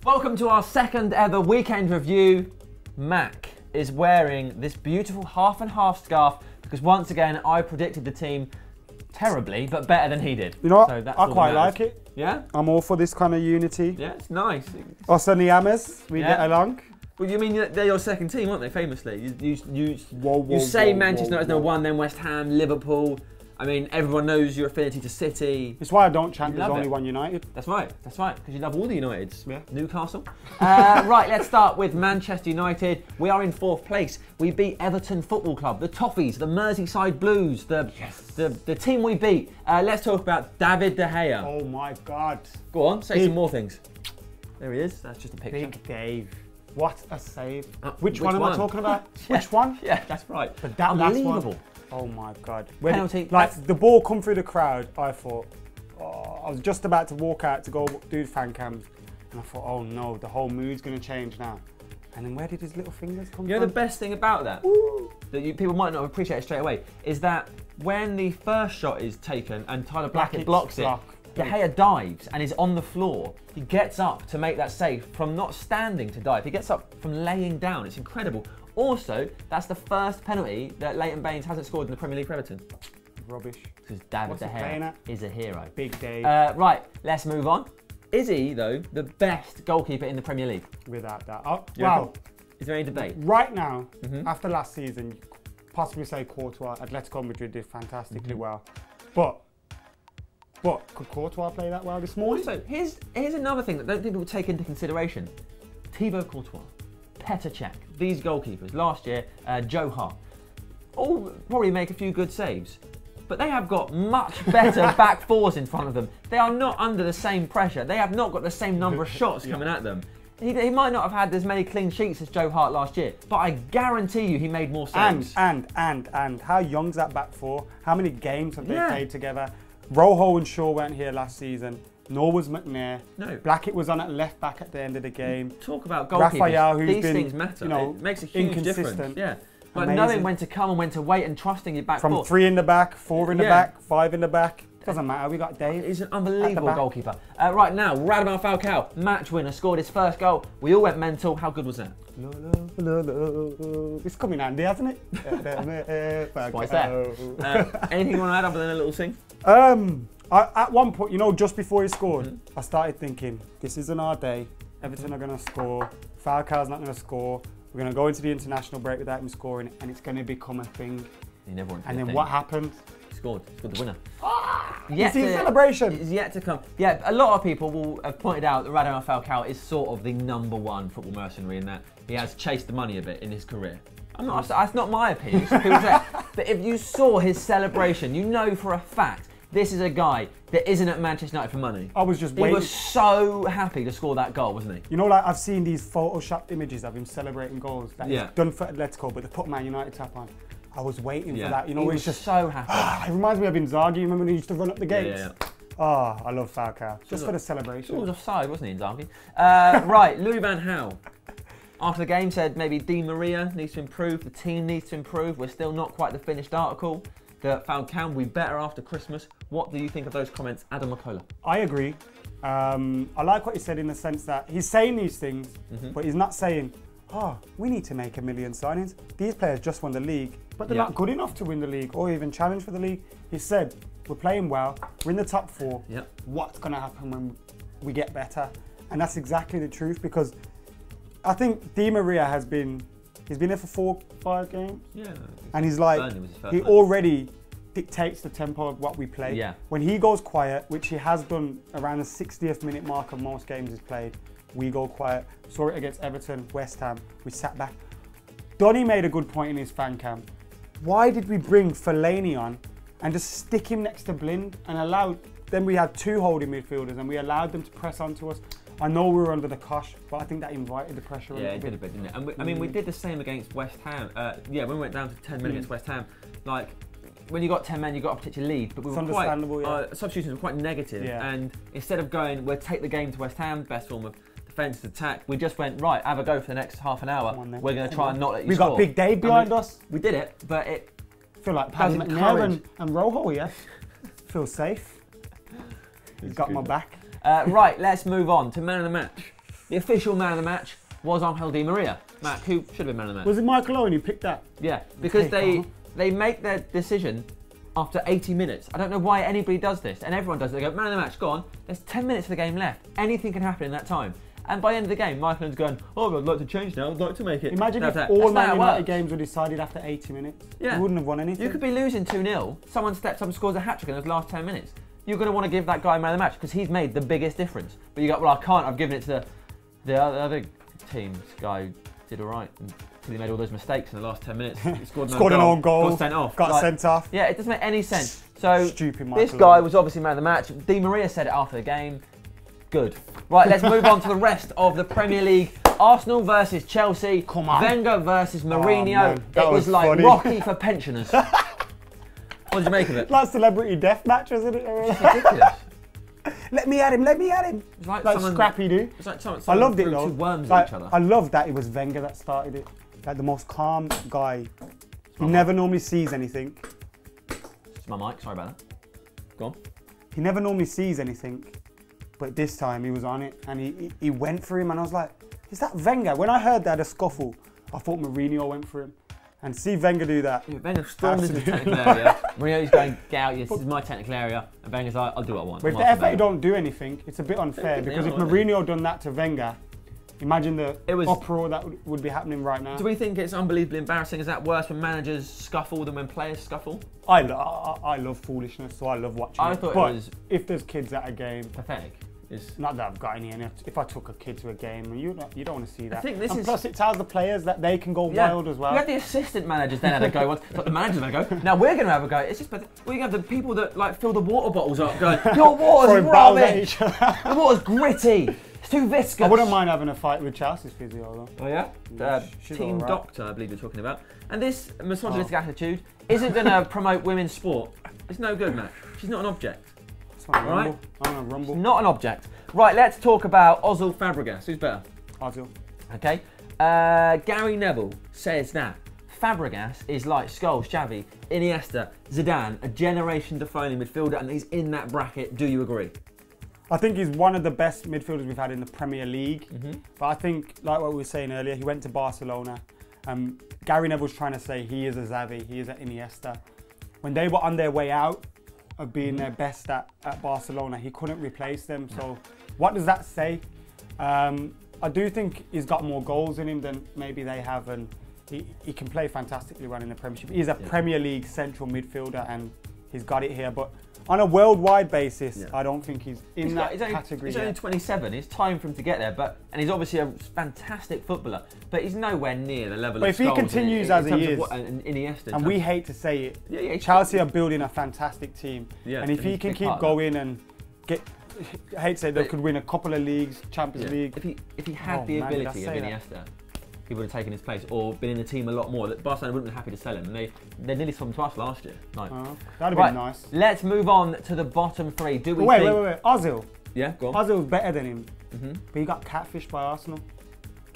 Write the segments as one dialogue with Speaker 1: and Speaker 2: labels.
Speaker 1: Welcome to our second ever weekend review. Mac is wearing this beautiful half and half scarf because once again I predicted the team terribly, but better than he did.
Speaker 2: You know what?
Speaker 1: So that's
Speaker 2: I quite like it.
Speaker 1: Yeah?
Speaker 2: I'm all for this kind of unity.
Speaker 1: Yeah, it's nice.
Speaker 2: Us and the Hammers, we get along.
Speaker 1: Well, you mean they're your second team, aren't they, famously? You
Speaker 2: Whoa,
Speaker 1: say Manchester United number one, then West Ham, Liverpool. I mean, everyone knows your affinity to City.
Speaker 2: It's why I don't chant there's only one United.
Speaker 1: That's right, because you love all the Uniteds.
Speaker 2: Yeah.
Speaker 1: Newcastle. Right, let's start with Manchester United. We are in 4th place. We beat Everton Football Club, the Toffees, the Merseyside Blues, the team we beat. Let's talk about David De Gea.
Speaker 2: Oh my God.
Speaker 1: Go on, say some more things. There he is, that's just a picture.
Speaker 2: Big Dave. What a save. Which one am I talking about?
Speaker 1: Yeah.
Speaker 2: Which one?
Speaker 1: Yeah, that's right.
Speaker 2: But that
Speaker 1: Unbelievable.
Speaker 2: Oh my God.
Speaker 1: Penalty.
Speaker 2: Like the ball come through the crowd, I thought, I was just about to walk out to go do fan cams. And I thought, oh no, the whole mood's going to change now. And then where did his little fingers come from?
Speaker 1: You know the best thing about that, that people might not appreciate it straight away, is that when the first shot is taken and Tyler Blackett blocks it, De Gea dives and is on the floor. He gets up to make that save from not standing to dive. He gets up from laying down. It's incredible. Also, that's the first penalty that Leighton Baines hasn't scored in the Premier League for Everton.
Speaker 2: Rubbish.
Speaker 1: Because David De Gea is a hero.
Speaker 2: Big Dave.
Speaker 1: Right, let's move on. Is he, though, the best goalkeeper in the Premier League?
Speaker 2: Without that. Wow.
Speaker 1: Is there any debate?
Speaker 2: Right now, after last season, you could possibly say Courtois. Atletico Madrid did fantastically well. But could Courtois play that well this morning?
Speaker 1: Also, here's another thing that I don't think people take into consideration. Thibaut Courtois, Petr Cech, these goalkeepers, last year, Joe Hart, all probably make a few good saves, but they have got much better back fours in front of them. They are not under the same pressure. They have not got the same number of shots coming at them. He might not have had as many clean sheets as Joe Hart last year, but I guarantee you he made more saves.
Speaker 2: And how young's that back four? How many games have they played together? Rojo and Shaw weren't here last season. Nor was McNair.
Speaker 1: No.
Speaker 2: Blackett was on at left back at the end of the game.
Speaker 1: Talk about goalkeepers.
Speaker 2: Raphael, who's
Speaker 1: these
Speaker 2: been,
Speaker 1: things matter. It makes a huge difference. Yeah. But
Speaker 2: amazing.
Speaker 1: knowing when to come and when to wait and trusting your back four.
Speaker 2: From 3 in the back, 4 in the back, 5 in the back. Doesn't matter. We got Dave.
Speaker 1: He's an unbelievable goalkeeper. Right now, Radamel Falcao, match winner, scored his first goal. We all went mental. How good was that?
Speaker 2: It's coming handy, hasn't it?
Speaker 1: What's that? Anything you want to add other than a little sing?
Speaker 2: At one point, just before he scored, I started thinking, this isn't our day. Everton are going to score. Falcao's not going to score. We're going to go into the international break without him scoring, and it's going to become a thing.
Speaker 1: He never went to
Speaker 2: and then
Speaker 1: thing.
Speaker 2: What happened?
Speaker 1: He scored the winner.
Speaker 2: Is he celebration?
Speaker 1: It's yet to come. Yeah, a lot of people will have pointed out that Radamel Falcao is sort of the #1 football mercenary in that he has chased the money a bit in his career. That's not my opinion. People say, but if you saw his celebration, you know for a fact this is a guy that isn't at Manchester United for money.
Speaker 2: I was just waiting.
Speaker 1: He was so happy to score that goal, wasn't he?
Speaker 2: You know, like I've seen these photoshopped images of him celebrating goals that he's done for Atletico, but they put Man United top on. I was waiting for that.
Speaker 1: He was just so happy.
Speaker 2: It reminds me of Inzaghi. Remember when he used to run up the gates?
Speaker 1: Yeah.
Speaker 2: Oh, I love Falcao. Just for the celebration.
Speaker 1: He was offside, wasn't he, Inzaghi? Right, Louis van Gaal. After the game said maybe Di Maria needs to improve, the team needs to improve. We're still not quite the finished article. That Falcao will be better after Christmas. What do you think of those comments, Adam McCullough?
Speaker 2: I agree. I like what he said in the sense that he's saying these things, but he's not saying, we need to make 1 million signings. These players just won the league, but they're not good enough to win the league or even challenge for the league. He said, we're playing well, we're in the top 4. What's going to happen when we get better? And that's exactly the truth, because I think Di Maria he's been there for 4-5 games. Yeah. And he's like, he already dictates the tempo of what we play. Yeah. When he goes quiet, which he has done around the 60th minute mark of most games he's played, we go quiet. Saw it against Everton, West Ham, we sat back. Donny made a good point in his fan cam. Why did we bring Fellaini on and just stick him next to Blind and then we had 2 holding midfielders and we allowed them to press onto us. I know we were under the cosh, but I think that invited the pressure a little bit.
Speaker 1: Yeah, it did a bit, didn't it? And we did the same against West Ham. When we went down to 10 men against West Ham, like, when you got 10 men, you got a particular lead, but we were substitutions were quite negative. And instead of going, we'll take the game to West Ham, best form of defence attack, we just went, right, have a go for the next half an hour. We're going to try and not let you score.
Speaker 2: We got Big Dave behind us.
Speaker 1: We did it, but it
Speaker 2: feel like Paddy McNair and Rojo, feel safe. He's got my back.
Speaker 1: Right, let's move on to man of the match. The official man of the match was Angel Di Maria. Matt, who should have been man of the match?
Speaker 2: Was it Michael Owen who picked that?
Speaker 1: Yeah, because they make their decision after 80 minutes. I don't know why anybody does this, and everyone does it. They go, man of the match, go on. There's 10 minutes of the game left. Anything can happen in that time. And by the end of the game, Michael Owen's going, oh, I'd like to change now. I'd like to make it.
Speaker 2: Imagine if all Man United games were decided after 80 minutes.
Speaker 1: Yeah.
Speaker 2: You wouldn't have won anything.
Speaker 1: You could be losing 2-0. Someone steps up and scores a hat-trick in those last 10 minutes. You're going to want to give that guy man of the match because he's made the biggest difference. But you go, well, I can't. I've given it to the other team's guy. Did all right until he made all those mistakes in the last 10 minutes. He scored an own goal. Got sent off.
Speaker 2: Got sent off.
Speaker 1: Yeah, it doesn't make any sense. So
Speaker 2: Stupid
Speaker 1: this guy was obviously man of the match. Di Maria said it after the game. Good. Right, let's move on to the rest of the Premier League. Arsenal versus Chelsea.
Speaker 2: Come on.
Speaker 1: Wenger versus Mourinho.
Speaker 2: Oh,
Speaker 1: it was like funny. Rocky for pensioners. What did you make of it?
Speaker 2: Like celebrity death match, isn't it?
Speaker 1: It's ridiculous.
Speaker 2: Let me at him, let me at him.
Speaker 1: It's like
Speaker 2: Scrappy do.
Speaker 1: It's like someone
Speaker 2: I loved it though.
Speaker 1: Two worms
Speaker 2: like,
Speaker 1: each other.
Speaker 2: I loved that it was Wenger that started it. Like the most calm guy. He never normally sees anything.
Speaker 1: It's my mic, sorry about that. Go on.
Speaker 2: He never normally sees anything. But this time he was on it and he went for him and I was like, is that Wenger? When I heard that, a scuffle, I thought Mourinho went for him. And see Wenger do that.
Speaker 1: Yeah, Wenger stormed into the technical area. Mourinho's going, get out, this is my technical area. And Wenger's like, I'll do what I want.
Speaker 2: But if the FA don't do anything, it's a bit unfair because if Mourinho done that to Wenger, imagine the uproar that would be happening right now.
Speaker 1: Do we think it's unbelievably embarrassing? Is that worse when managers scuffle than when players scuffle?
Speaker 2: I love foolishness, so I love watching it.
Speaker 1: Thought
Speaker 2: but
Speaker 1: it was
Speaker 2: if there's kids at a game,
Speaker 1: pathetic.
Speaker 2: Not that I've got any. If I took a kid to a game, you don't want to see that.
Speaker 1: I think this
Speaker 2: and plus, it tells the players that they can go wild as well.
Speaker 1: You had the assistant managers then had a go once, but the managers had a go. Now we're going to have a go. It's just, well, you have the people that like fill the water bottles up, going, your water's rubbish. The water's gritty. It's too viscous.
Speaker 2: I wouldn't mind having a fight with Chelsea's physio though.
Speaker 1: Oh yeah, Team right. Doctor, I believe you're talking about. And this misogynistic attitude isn't going to promote women's sport. It's no good, Matt. She's not an object.
Speaker 2: I'm gonna rumble.
Speaker 1: She's not an object. Right, let's talk about Ozil Fabregas. Who's better?
Speaker 2: Ozil.
Speaker 1: Okay. Gary Neville says that Fabregas is like Scholes, Xavi, Iniesta, Zidane, a generation-defining midfielder, and he's in that bracket. Do you agree?
Speaker 2: I think he's one of the best midfielders we've had in the Premier League. But I think, like what we were saying earlier, he went to Barcelona. Gary Neville's trying to say he is a Xavi, he is an Iniesta. When they were on their way out of being their best at Barcelona, he couldn't replace them. So what does that say? I do think he's got more goals in him than maybe they have, and he can play fantastically well in the Premiership. He's a Premier League central midfielder and he's got it here. But on a worldwide basis, I don't think he's in that category.
Speaker 1: He's only 27. It's time for him to get there. And he's obviously a fantastic footballer, but he's nowhere near the level.
Speaker 2: But if he continues as he is,
Speaker 1: and
Speaker 2: we hate to say it, Chelsea are building a fantastic team. And if he can keep going and get, I hate to say they could win a couple of leagues, Champions League.
Speaker 1: If he had the ability of Iniesta, he would have taken his place or been in the team a lot more. Barcelona wouldn't have been happy to sell him. And they nearly sold him to us last year. Like,
Speaker 2: that'd have been nice.
Speaker 1: Let's move on to the bottom three. Do we
Speaker 2: wait. Ozil.
Speaker 1: Yeah, go on.
Speaker 2: Ozil's better than him. But he got catfished by Arsenal.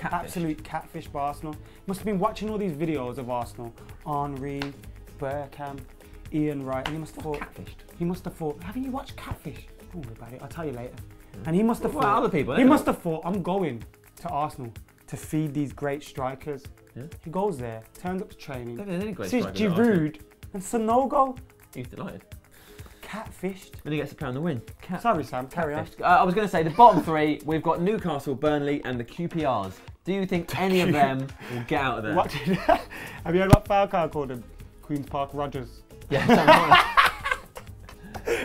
Speaker 2: Absolute catfish by Arsenal. Must have been watching all these videos of Arsenal. Henry, Bergkamp, Ian Wright, and he must have thought.
Speaker 1: Catfished?
Speaker 2: He must have thought, haven't you watched Catfish? Don't worry about it, I'll tell you later. And he must have thought.
Speaker 1: Other people.
Speaker 2: He must have thought, I'm going to Arsenal to feed these great strikers. He goes there, turns up to training, sees Giroud, and Sanogo.
Speaker 1: He's delighted.
Speaker 2: Catfished.
Speaker 1: And he gets a pound to win.
Speaker 2: Sorry, Sam, carry on.
Speaker 1: I was going to say, the bottom three, we've got Newcastle, Burnley, and the QPRs. Do you think any of them will get out of there?
Speaker 2: Have you heard about Falcao called them? Queen's Park Rogers.
Speaker 1: Yeah,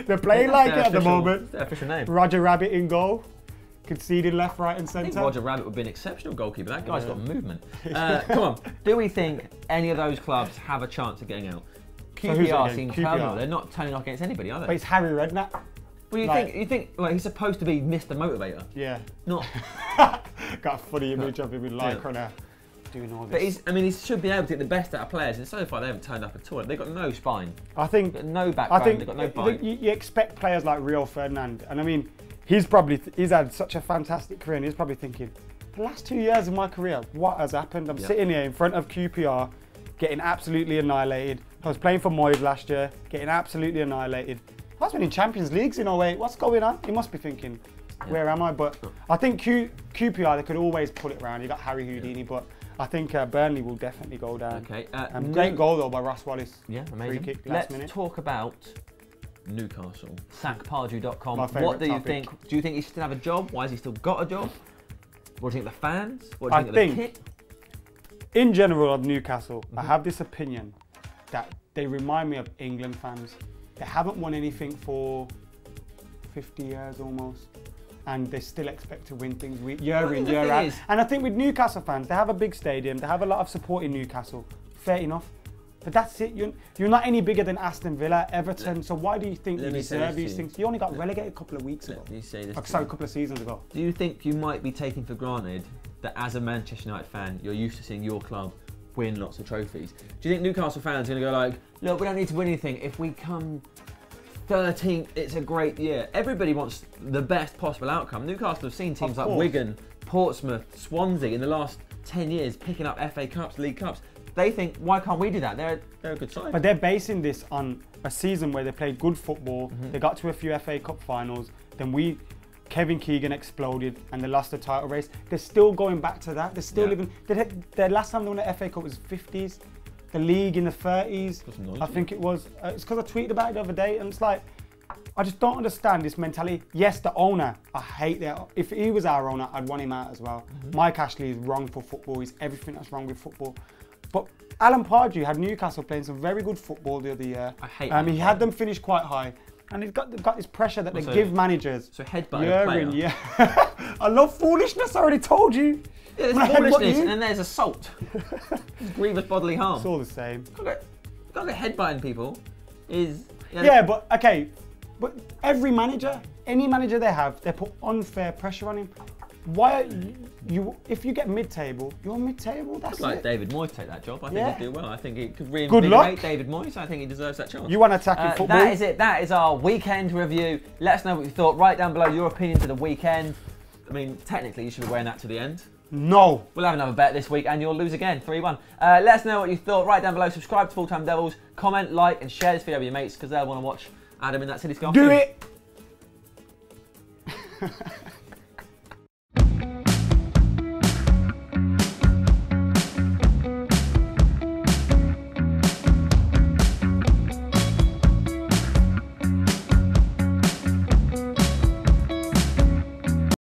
Speaker 2: they're playing like it at the moment.
Speaker 1: It's their official name.
Speaker 2: Roger Rabbit in goal. Conceded left, right and centre.
Speaker 1: I think Roger Rabbit would be an exceptional goalkeeper. That guy's got movement. Come on. Do we think any of those clubs have a chance of getting out? QPR seems terminal. They're not turning off against anybody, are they?
Speaker 2: But it's Harry Redknapp.
Speaker 1: Well, you think like he's supposed to be Mr. Motivator?
Speaker 2: Yeah.
Speaker 1: Not.
Speaker 2: Got a funny image of him with Lycra doing all this.
Speaker 1: But he should be able to get the best out of players, and so far they haven't turned up at all. They've got no spine.
Speaker 2: I think.
Speaker 1: They've got no background. They've got no bite.
Speaker 2: You expect players like Rio Ferdinand, and I mean, he's had such a fantastic career, and he's probably thinking, the last 2 years of my career, what has happened? I'm sitting here in front of QPR, getting absolutely annihilated. I was playing for Moyes last year, getting absolutely annihilated. I was winning Champions Leagues in 08. What's going on? He must be thinking, where am I? But I think QPR, they could always pull it around. You got Harry Houdini, but I think Burnley will definitely go down.
Speaker 1: Okay.
Speaker 2: Great goal though by Ross Wallace.
Speaker 1: Yeah, amazing.
Speaker 2: Free kick last minute.
Speaker 1: Let's talk about Newcastle. Sackpardew.com.
Speaker 2: My
Speaker 1: What do you
Speaker 2: topic.
Speaker 1: think? Do you think he still have a job? Why has he still got a job? What do you think of the fans? What do you think of the kit?
Speaker 2: In general of Newcastle, I have this opinion that they remind me of England fans. They haven't won anything for 50 years almost, and they still expect to win things year in, year out. And I think with Newcastle fans, they have a big stadium, they have a lot of support in Newcastle. Fair enough. But that's it. You're not any bigger than Aston Villa, Everton. So why do you think you deserve these things? You only got relegated a couple of weeks ago.
Speaker 1: Let me say this.
Speaker 2: Sorry, a couple of seasons ago.
Speaker 1: Do you think you might be taking for granted that as a Manchester United fan, you're used to seeing your club win lots of trophies? Do you think Newcastle fans are going to go like, look, we don't need to win anything. If we come 13th, it's a great year. Everybody wants the best possible outcome. Newcastle have seen teams like Wigan, Portsmouth, Swansea in the last 10 years picking up FA Cups, League Cups. They think, why can't we do that? They're a good side.
Speaker 2: But they're basing this on a season where they played good football. They got to a few FA Cup finals. Then Kevin Keegan exploded and they lost the title race. They're still going back to that. They're still living. Their last time they won the FA Cup was 50s. The league in the 30s. I think it was. It's because I tweeted about it the other day, and it's like, I just don't understand this mentality. Yes, the owner, I hate that. If he was our owner, I'd want him out as well. Mike Ashley is wrong for football. He's everything that's wrong with football. But Alan Pardew had Newcastle playing some very good football the other year.
Speaker 1: I hate
Speaker 2: he had them finish quite high. And they've got this pressure that they give managers.
Speaker 1: So headbutt a player.
Speaker 2: Yeah. I love foolishness, I already told you.
Speaker 1: Yeah, there's foolishness and then there's assault. It's grievous bodily harm.
Speaker 2: It's all the same.
Speaker 1: Got to headbutting people is...
Speaker 2: Yeah, but okay. But every manager, any manager they have, they put unfair pressure on him. Why are you if you get mid-table, you're mid-table, that's
Speaker 1: I'd like
Speaker 2: it.
Speaker 1: David Moyes take that job. I think he'd do well. I think he could
Speaker 2: Good luck.
Speaker 1: reinvigorate David Moyes. I think he deserves that chance.
Speaker 2: You want attacking football?
Speaker 1: That is it. That is our weekend review. Let us know what you thought. Write down below your opinion to the weekend. I mean, technically, you should be wearing that to the end.
Speaker 2: No.
Speaker 1: We'll have another bet this week and you'll lose again, 3-1. Let us know what you thought. Write down below. Subscribe to Full Time Devils. Comment, like, and share this video with your mates because they'll want to watch Adam in that silly scarf.
Speaker 2: Do it.